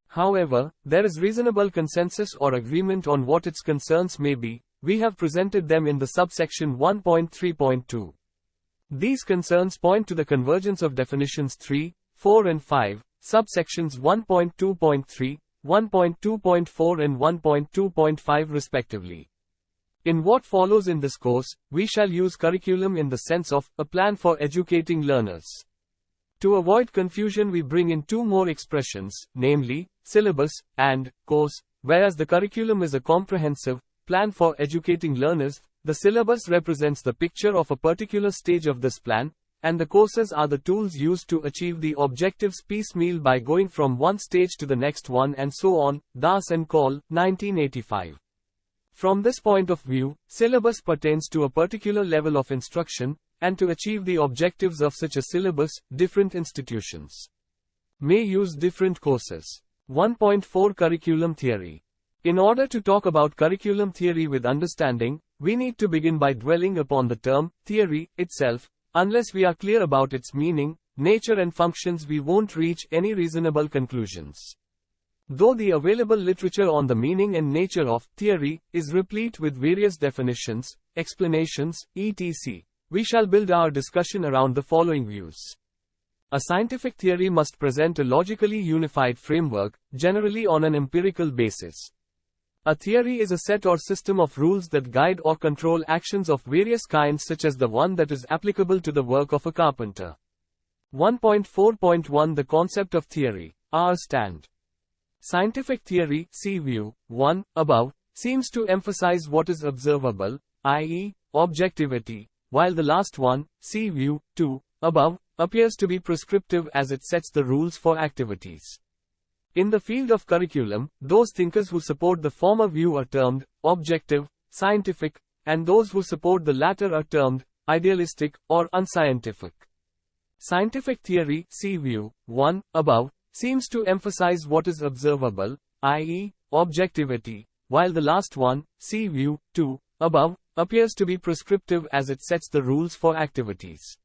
However, there is reasonable consensus or agreement on what its concerns may be. We have presented them in the subsection 1.3.2. These concerns point to the convergence of definitions 3, 4 and 5, subsections 1.2.3, 1.2.4 and 1.2.5 respectively. In what follows in this course, we shall use curriculum in the sense of a plan for educating learners. To avoid confusion we bring in two more expressions, namely, syllabus and course, whereas the curriculum is a comprehensive plan for educating learners. The syllabus represents the picture of a particular stage of this plan, and the courses are the tools used to achieve the objectives piecemeal by going from one stage to the next one and so on. Das and Call, 1985. From this point of view, syllabus pertains to a particular level of instruction, and to achieve the objectives of such a syllabus, different institutions may use different courses. 1.4 Curriculum Theory. In order to talk about curriculum theory with understanding, we need to begin by dwelling upon the term theory itself. Unless we are clear about its meaning, nature and functions, we won't reach any reasonable conclusions. Though the available literature on the meaning and nature of theory is replete with various definitions, explanations, etc., we shall build our discussion around the following views. A scientific theory must present a logically unified framework, generally on an empirical basis. A theory is a set or system of rules that guide or control actions of various kinds, such as the one that is applicable to the work of a carpenter. 1.4.1 The concept of theory. Our stand. Scientific theory, see view 1, above, seems to emphasize what is observable, i.e., objectivity, while the last one, see view 2, above, appears to be prescriptive as it sets the rules for activities. In the field of curriculum, those thinkers who support the former view are termed objective, scientific, and those who support the latter are termed idealistic or unscientific. Scientific theory, see view 1, above, seems to emphasize what is observable, i.e., objectivity, while the last one, see view 2, above, appears to be prescriptive as it sets the rules for activities.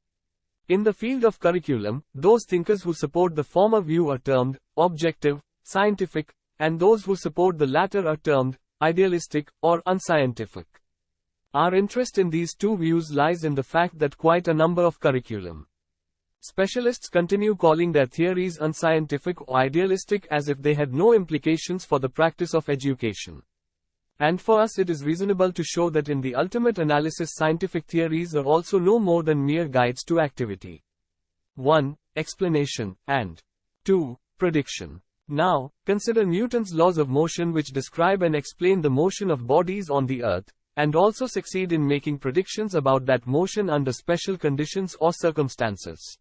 In the field of curriculum, those thinkers who support the former view are termed objective, scientific, and those who support the latter are termed idealistic or unscientific. Our interest in these two views lies in the fact that quite a number of curriculum specialists continue calling their theories unscientific or idealistic as if they had no implications for the practice of education. And for us it is reasonable to show that in the ultimate analysis scientific theories are also no more than mere guides to activity. 1. Explanation, and 2. Prediction. Now, consider Newton's laws of motion, which describe and explain the motion of bodies on the earth, and also succeed in making predictions about that motion under special conditions or circumstances.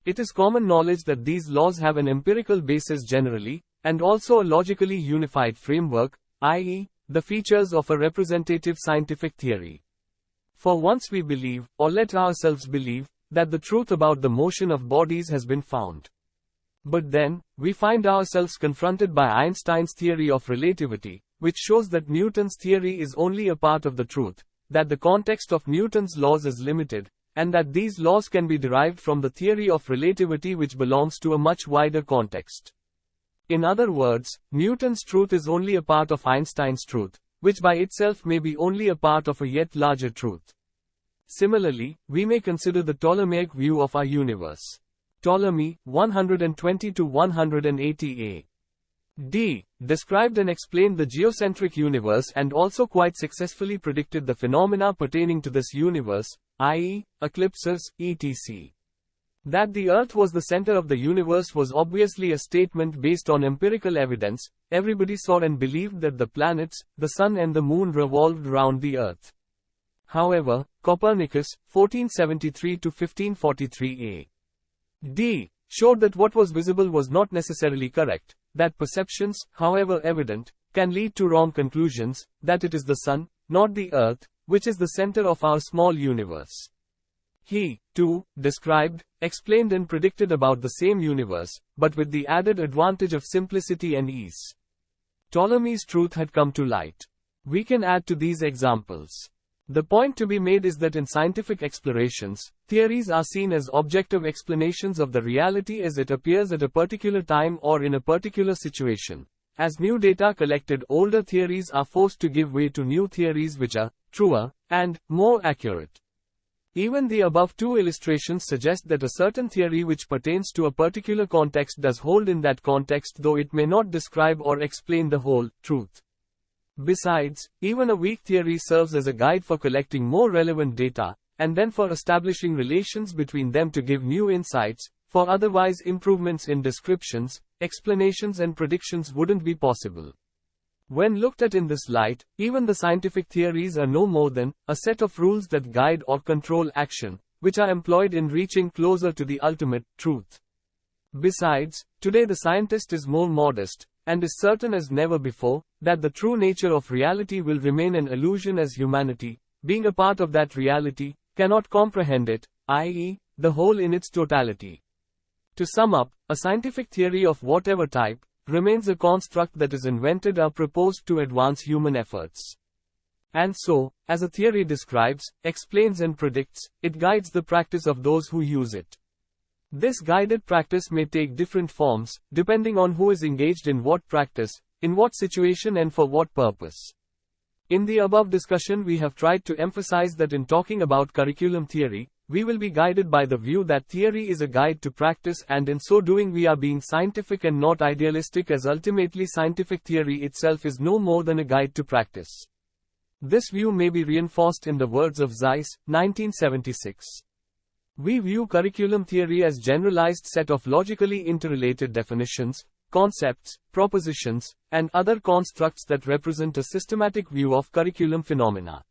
It is common knowledge that these laws have an empirical basis generally, and also a logically unified framework, i.e., the features of a representative scientific theory. For once we believe, or let ourselves believe, that the truth about the motion of bodies has been found. But then, we find ourselves confronted by Einstein's theory of relativity, which shows that Newton's theory is only a part of the truth, that the context of Newton's laws is limited, and that these laws can be derived from the theory of relativity, which belongs to a much wider context. In other words, Newton's truth is only a part of Einstein's truth, which by itself may be only a part of a yet larger truth. Similarly, we may consider the Ptolemaic view of our universe. Ptolemy, 120–180 A.D., described and explained the geocentric universe and also quite successfully predicted the phenomena pertaining to this universe, i.e., eclipses, etc. That the Earth was the center of the universe was obviously a statement based on empirical evidence. Everybody saw and believed that the planets, the sun and the moon revolved round the Earth. However, Copernicus, 1473–1543 A.D., showed that what was visible was not necessarily correct, that perceptions, however evident, can lead to wrong conclusions, that it is the sun, not the Earth, which is the center of our small universe. He, too, described, explained and predicted about the same universe, but with the added advantage of simplicity and ease. Ptolemy's truth had come to light. We can add to these examples. The point to be made is that in scientific explorations, theories are seen as objective explanations of the reality as it appears at a particular time or in a particular situation. As new data collected, older theories are forced to give way to new theories which are truer and more accurate. Even the above two illustrations suggest that a certain theory which pertains to a particular context does hold in that context, though it may not describe or explain the whole truth. Besides, even a weak theory serves as a guide for collecting more relevant data, and then for establishing relations between them to give new insights, for otherwise improvements in descriptions, explanations and predictions wouldn't be possible. When looked at in this light, even the scientific theories are no more than a set of rules that guide or control action, which are employed in reaching closer to the ultimate truth. Besides, today the scientist is more modest, and is certain as never before, that the true nature of reality will remain an illusion, as humanity, being a part of that reality, cannot comprehend it, i.e., the whole in its totality. To sum up, a scientific theory of whatever type remains a construct that is invented or proposed to advance human efforts. And so, as a theory describes, explains and predicts, it guides the practice of those who use it. This guided practice may take different forms, depending on who is engaged in what practice, in what situation and for what purpose. In the above discussion we have tried to emphasize that in talking about curriculum theory, we will be guided by the view that theory is a guide to practice, and in so doing we are being scientific and not idealistic, as ultimately scientific theory itself is no more than a guide to practice. This view may be reinforced in the words of Zeiss, 1976. We view curriculum theory as generalized set of logically interrelated definitions, concepts, propositions, and other constructs that represent a systematic view of curriculum phenomena.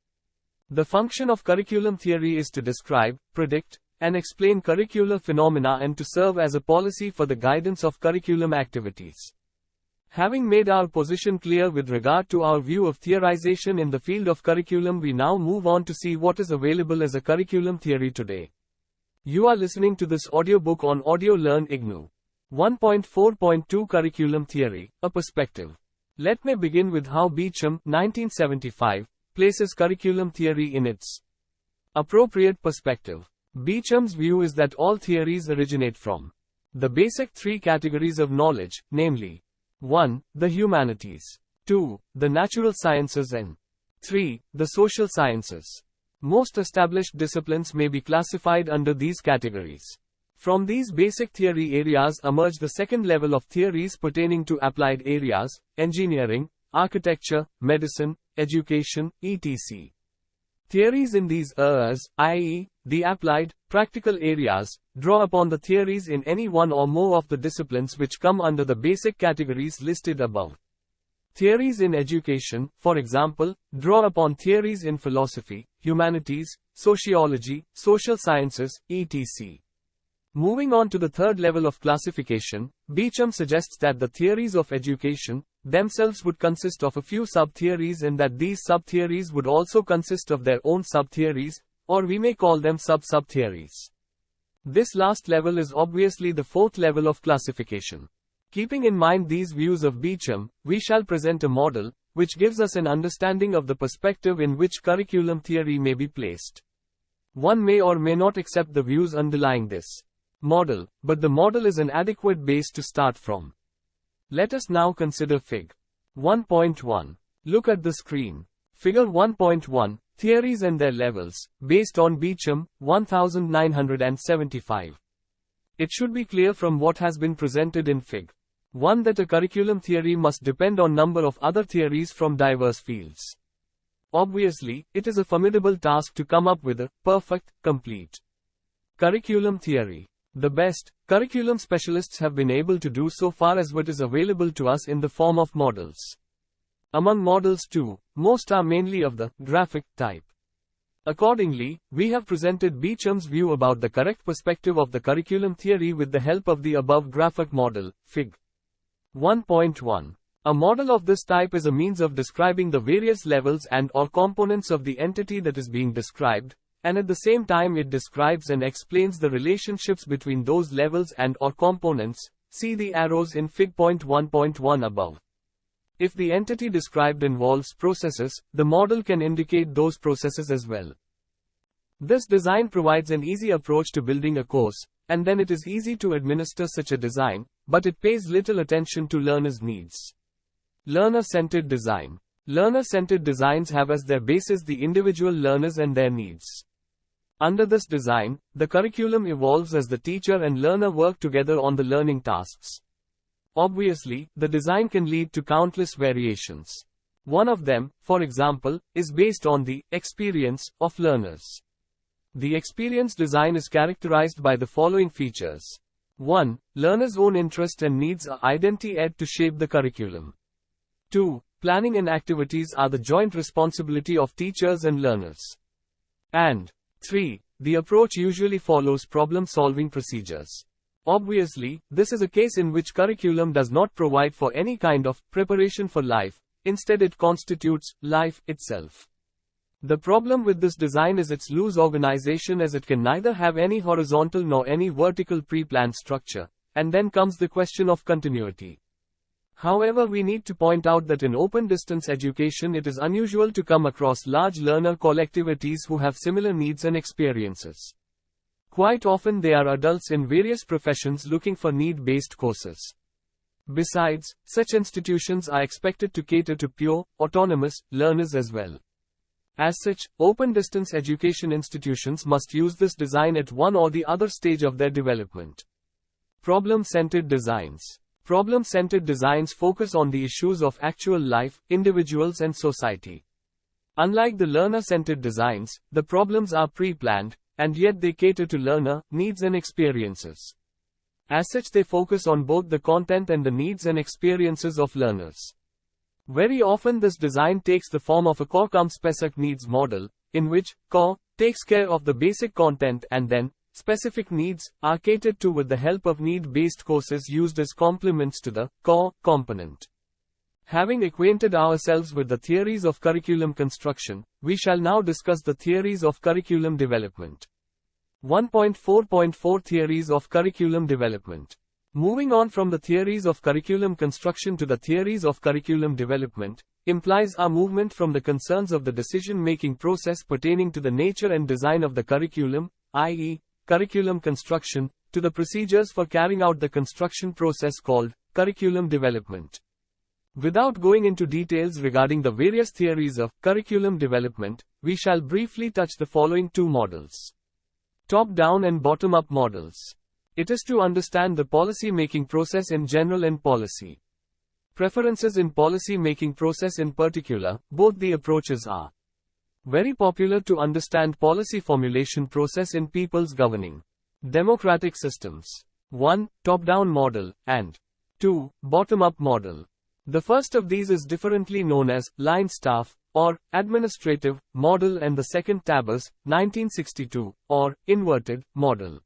The function of curriculum theory is to describe, predict, and explain curricular phenomena and to serve as a policy for the guidance of curriculum activities. Having made our position clear with regard to our view of theorization in the field of curriculum, we now move on to see what is available as a curriculum theory today. You are listening to this audiobook on Audio Learn IGNOU 1.4.2 Curriculum Theory, a Perspective. Let me begin with how Beecham, 1975, places curriculum theory in its appropriate perspective. Beecham's view is that all theories originate from the basic three categories of knowledge, namely 1. The humanities, 2. The natural sciences, and 3. The social sciences. Most established disciplines may be classified under these categories. From these basic theory areas emerge the second level of theories pertaining to applied areas, engineering, architecture, medicine, education, etc. Theories in these areas, i.e., the applied, practical areas, draw upon the theories in any one or more of the disciplines which come under the basic categories listed above. Theories in education, for example, draw upon theories in philosophy, humanities, sociology, social sciences, etc. Moving on to the third level of classification, Beecham suggests that the theories of education themselves would consist of a few sub-theories, and that these sub-theories would also consist of their own sub-theories, or we may call them sub-sub-theories. This last level is obviously the fourth level of classification. Keeping in mind these views of Beecham, we shall present a model, which gives us an understanding of the perspective in which curriculum theory may be placed. One may or may not accept the views underlying this model, but the model is an adequate base to start from. Let us now consider Fig. 1.1. Look at the screen. Figure 1.1, Theories and their levels, based on Beecham, 1975. It should be clear from what has been presented in Fig. 1 that a curriculum theory must depend on number of other theories from diverse fields. Obviously, it is a formidable task to come up with a perfect, complete curriculum theory. The best curriculum specialists have been able to do so far as what is available to us in the form of models. Among models too, most are mainly of the graphic type. Accordingly, we have presented Beecham's view about the correct perspective of the curriculum theory with the help of the above graphic model, Fig. 1.1. A model of this type is a means of describing the various levels and/or components of the entity that is being described, and at the same time it describes and explains the relationships between those levels and/or components. See the arrows in Fig. 1.1 above. If the entity described involves processes, the model can indicate those processes as well. This design provides an easy approach to building a course, and then it is easy to administer such a design, but it pays little attention to learners' needs. Learner-centered design. Learner-centered designs have as their basis the individual learners and their needs. Under this design, the curriculum evolves as the teacher and learner work together on the learning tasks. Obviously, the design can lead to countless variations. One of them, for example, is based on the experience of learners. The experience design is characterized by the following features. 1. Learners' own interest and needs are identified to shape the curriculum. 2. Planning and activities are the joint responsibility of teachers and learners. And 3. The approach usually follows problem-solving procedures. Obviously, this is a case in which curriculum does not provide for any kind of preparation for life, instead it constitutes life itself. The problem with this design is its loose organization, as it can neither have any horizontal nor any vertical pre-planned structure, and then comes the question of continuity. However, we need to point out that in open distance education it is unusual to come across large learner collectivities who have similar needs and experiences. Quite often they are adults in various professions looking for need-based courses. Besides, such institutions are expected to cater to pure, autonomous learners as well. As such, open distance education institutions must use this design at one or the other stage of their development. Problem-centered designs. Problem-centered designs focus on the issues of actual life, individuals and society. Unlike the learner-centered designs, the problems are pre-planned, and yet they cater to learner needs and experiences. As such, they focus on both the content and the needs and experiences of learners. Very often this design takes the form of a core-cum-specific needs model, in which core takes care of the basic content and then specific needs are catered to with the help of need-based courses used as complements to the core component. Having acquainted ourselves with the theories of curriculum construction, we shall now discuss the theories of curriculum development. 1.4.4 Theories of Curriculum Development. Moving on from the theories of curriculum construction to the theories of curriculum development, implies our movement from the concerns of the decision-making process pertaining to the nature and design of the curriculum, i.e., curriculum construction, to the procedures for carrying out the construction process called curriculum development. Without going into details regarding the various theories of curriculum development, we shall briefly touch the following two models. Top-down and bottom-up models. It is to understand the policy-making process in general and policy preferences in policy-making process in particular. Both the approaches are very popular to understand policy formulation process in people's governing democratic systems. 1. Top-down model, and 2. Bottom-up model. The first of these is differently known as line staff, or administrative model, and the second Tabas, 1962, or inverted model.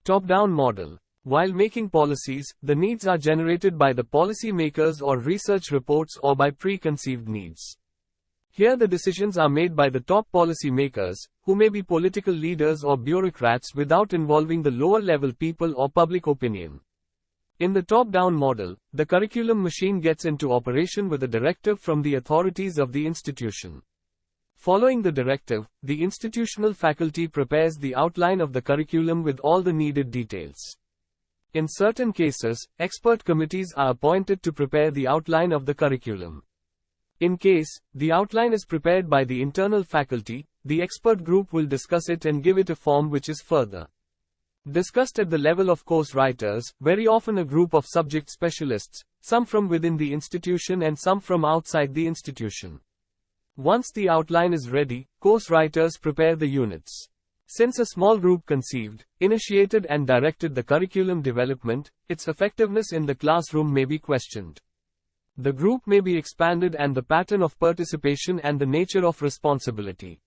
Top-down model. While making policies, the needs are generated by the policy makers or research reports or by preconceived needs. Here the decisions are made by the top policy makers, who may be political leaders or bureaucrats, without involving the lower-level people or public opinion. In the top-down model, the curriculum machine gets into operation with a directive from the authorities of the institution. Following the directive, the institutional faculty prepares the outline of the curriculum with all the needed details. In certain cases, expert committees are appointed to prepare the outline of the curriculum. In case the outline is prepared by the internal faculty, the expert group will discuss it and give it a form which is further discussed at the level of course writers, very often a group of subject specialists, some from within the institution and some from outside the institution. Once the outline is ready, course writers prepare the units. Since a small group conceived, initiated and directed the curriculum development, its effectiveness in the classroom may be questioned. The group may be expanded and the pattern of participation and the nature of responsibility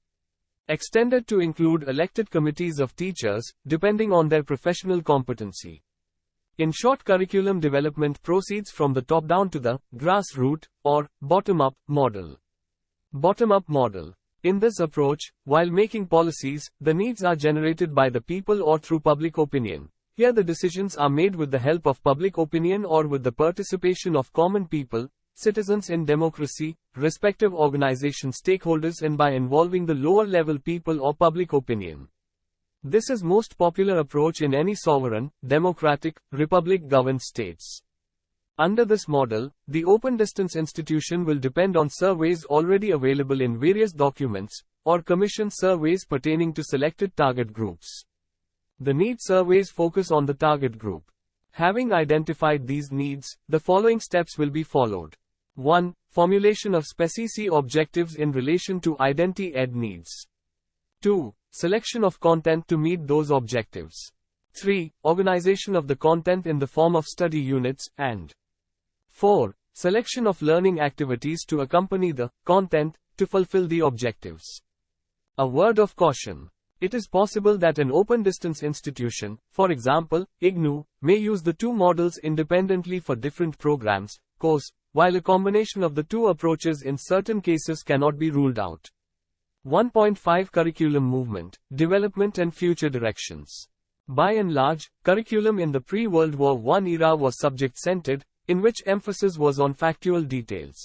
extended to include elected committees of teachers, depending on their professional competency. In short, curriculum development proceeds from the top-down to the grassroots or bottom-up model. Bottom-up model. In this approach, while making policies, the needs are generated by the people or through public opinion. Here the decisions are made with the help of public opinion or with the participation of common people, citizens in democracy, respective organization stakeholders, and by involving the lower level people or public opinion. This is most popular approach in any sovereign, democratic, republic-governed states. Under this model, the open distance institution will depend on surveys already available in various documents, or commission surveys pertaining to selected target groups. The need surveys focus on the target group. Having identified these needs, the following steps will be followed. 1. Formulation of specific objectives in relation to identity ed needs. 2. Selection of content to meet those objectives. 3. Organization of the content in the form of study units, and 4. Selection of learning activities to accompany the content to fulfill the objectives. A word of caution. It is possible that an open distance institution, for example, IGNOU, may use the two models independently for different programs, course, while a combination of the two approaches in certain cases cannot be ruled out. 1.5 Curriculum Movement, Development and Future Directions. By and large, curriculum in the pre-World War I era was subject-centered, in which emphasis was on factual details.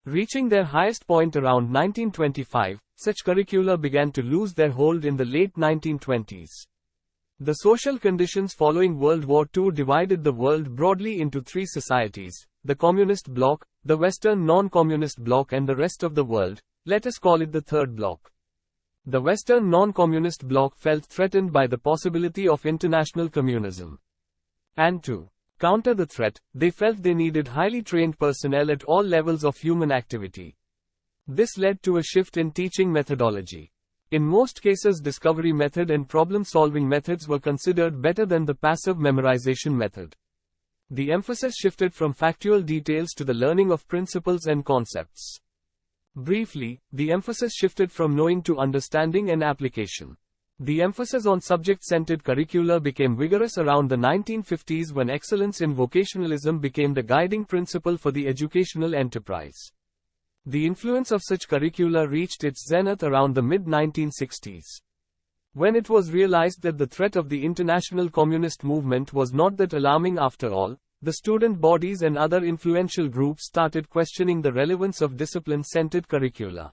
Reaching their highest point around 1925, such curricula began to lose their hold in the late 1920s. The social conditions following World War II divided the world broadly into three societies: the Communist Bloc, the Western non-Communist Bloc and the rest of the world, let us call it the third bloc. The Western non-communist bloc felt threatened by the possibility of international communism. And to counter the threat, they felt they needed highly trained personnel at all levels of human activity. This led to a shift in teaching methodology. In most cases, discovery method and problem-solving methods were considered better than the passive memorization method. The emphasis shifted from factual details to the learning of principles and concepts. Briefly, the emphasis shifted from knowing to understanding and application. The emphasis on subject-centered curricula became vigorous around the 1950s when excellence in vocationalism became the guiding principle for the educational enterprise. The influence of such curricula reached its zenith around the mid-1960s. When it was realized that the threat of the international communist movement was not that alarming after all, the student bodies and other influential groups started questioning the relevance of discipline-centered curricula.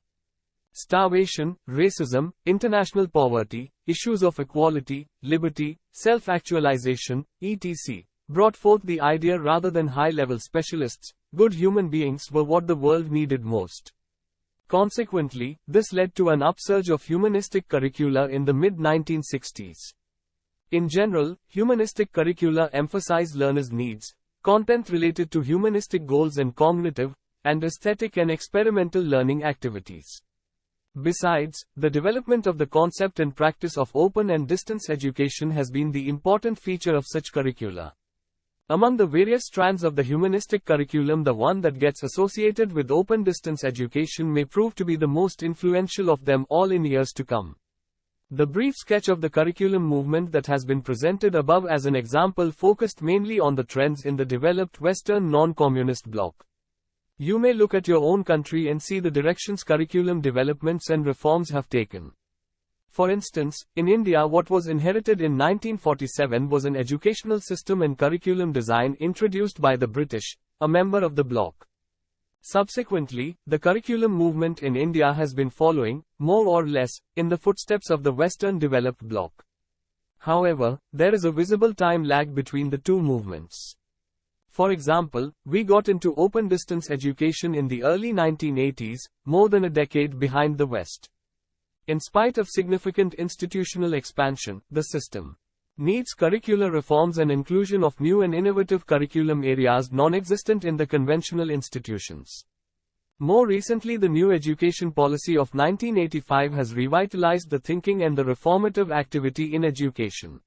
Starvation, racism, international poverty, issues of equality, liberty, self-actualization, etc., brought forth the idea rather than high-level specialists, good human beings were what the world needed most. Consequently, this led to an upsurge of humanistic curricula in the mid-1960s. In general, humanistic curricula emphasize learners' needs, content related to humanistic goals and cognitive, and aesthetic and experimental learning activities. Besides, the development of the concept and practice of open and distance education has been the important feature of such curricula. Among the various strands of the humanistic curriculum, the one that gets associated with open distance education may prove to be the most influential of them all in years to come. The brief sketch of the curriculum movement that has been presented above as an example focused mainly on the trends in the developed Western non-communist bloc. You may look at your own country and see the directions curriculum developments and reforms have taken. For instance, in India, what was inherited in 1947 was an educational system and curriculum design introduced by the British, a member of the bloc. Subsequently, the curriculum movement in India has been following, more or less, in the footsteps of the Western developed bloc. However, there is a visible time lag between the two movements. For example, we got into open distance education in the early 1980s, more than a decade behind the West. In spite of significant institutional expansion, the system needs curricular reforms and inclusion of new and innovative curriculum areas non-existent in the conventional institutions. More recently, the new education policy of 1985 has revitalized the thinking and the reformative activity in education.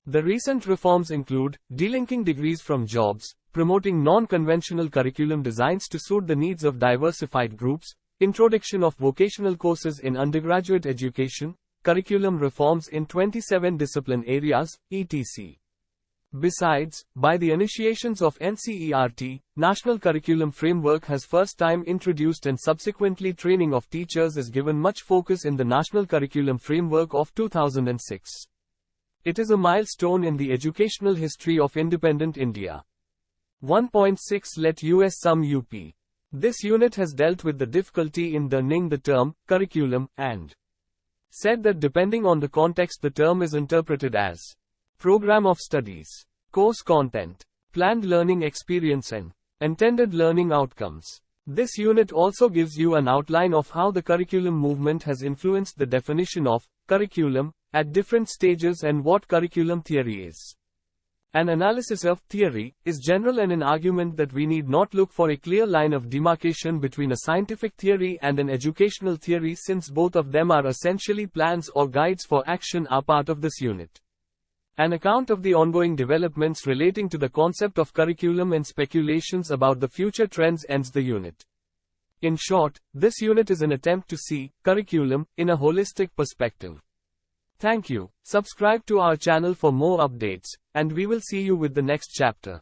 The recent reforms include delinking degrees from jobs, promoting non-conventional curriculum designs to suit the needs of diversified groups, introduction of vocational courses in undergraduate education, curriculum reforms in 27 discipline areas, etc. Besides, by the initiations of NCERT, National Curriculum Framework has first time introduced and subsequently training of teachers is given much focus in the National Curriculum Framework of 2006. It is a milestone in the educational history of independent India. 1.6 Let us sum up. This unit has dealt with the difficulty in defining the term, curriculum, and said that depending on the context the term is interpreted as program of studies, course content, planned learning experience and intended learning outcomes. This unit also gives you an outline of how the curriculum movement has influenced the definition of curriculum at different stages and what curriculum theory is. An analysis of theory is general and an argument that we need not look for a clear line of demarcation between a scientific theory and an educational theory, since both of them are essentially plans or guides for action are part of this unit. An account of the ongoing developments relating to the concept of curriculum and speculations about the future trends ends the unit. In short, this unit is an attempt to see curriculum in a holistic perspective. Thank you. Subscribe to our channel for more updates, and we will see you with the next chapter.